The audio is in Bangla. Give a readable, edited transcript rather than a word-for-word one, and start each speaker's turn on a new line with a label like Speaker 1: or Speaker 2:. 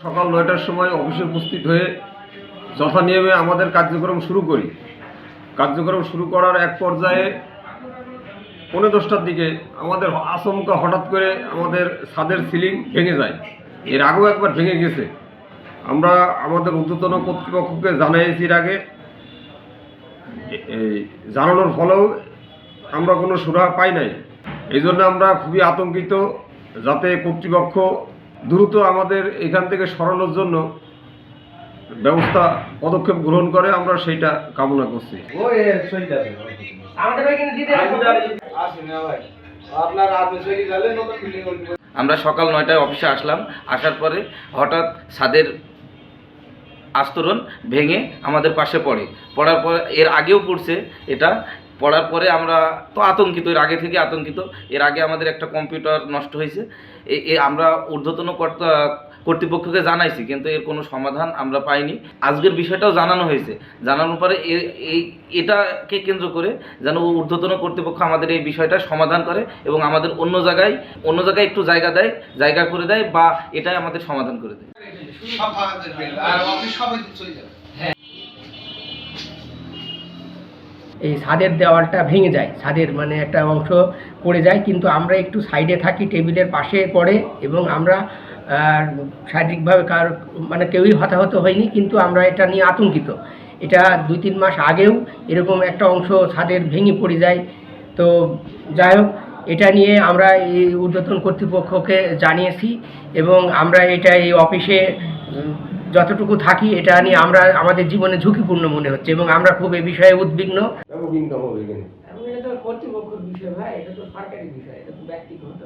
Speaker 1: সকাল ৯টার সময় অফিসে উপস্থিত হয়ে যথা নিয়মে আমাদের কার্যক্রম শুরু করি। কার্যক্রম শুরু করার এক পর্যায়ে ১৫:১০টার দিকে আমাদের আচমকা হঠাৎ করে আমাদের ছাদের সিলিং ভেঙে যায়। এর আগেও একবার ভেঙে গেছে। আমরা আমাদের ঊর্ধ্বতন কর্তৃপক্ষকে জানিয়েছি এর আগে। এই জানানোর ফলেও আমরা কোনো সুরাহা পাই নাই। এই জন্য আমরা খুবই আতঙ্কিত, যাতে কর্তৃপক্ষ দ্রুত আমাদের এখান থেকে সরানোর জন্য পদক্ষেপ গ্রহণ করে, আমরা সেইটা কামনা করছি।
Speaker 2: আমরা সকাল ৯টায় অফিসে আসলাম। আসার পরে হঠাৎ ছাদের আস্তরণ ভেঙে আমাদের পাশে পড়ার পরে এর আগেও পড়ছে। এটা পড়ার পরে আমরা তো আতঙ্কিত, এর আগে থেকে আতঙ্কিত। এর আগে আমাদের একটা কম্পিউটার নষ্ট হয়েছে। আমরা ঊর্ধ্বতন কর্তৃপক্ষকে জানাইছি, কিন্তু এর কোনো সমাধান আমরা পাইনি। আজকের বিষয়টাও জানানো হয়েছে। জানানোর পরে এটাকে কেন্দ্র করে যেন ঊর্ধ্বতন কর্তৃপক্ষ আমাদের এই বিষয়টা সমাধান করে এবং আমাদের অন্য জায়গায় একটু জায়গা করে দেয়, বা এটাই আমাদের সমাধান করে দেয়।
Speaker 3: এই ছাদের দেওয়ালটা ভেঙে যায়, ছাদের মানে একটা অংশ পড়ে যায়, কিন্তু আমরা একটু সাইডে থাকি, টেবিলের পাশে পড়ে, এবং আমরা শারীরিকভাবে মানে কেউই হতাহত হয়নি, কিন্তু আমরা এটা নিয়ে আতঙ্কিত। এটা ২-৩ মাস আগেও এরকম একটা অংশ ছাদের ভেঙে পড়ে যায়। তো যাই হোক, এটা নিয়ে আমরা এই ঊর্ধ্বতন কর্তৃপক্ষকে জানিয়েছি, এবং আমরা এটা এই অফিসে যতটুকু থাকি এটা নিয়ে আমাদের জীবনে ঝুঁকিপূর্ণ মনে হচ্ছে, এবং আমরা খুব এই বিষয়ে উদ্বিগ্ন।
Speaker 1: ইনকাম হবে এখানে।
Speaker 3: এটা তো কর্তৃপক্ষের বিষয় ভাই, এটা তো সরকারি বিষয়, এটা তো ব্যক্তিগত।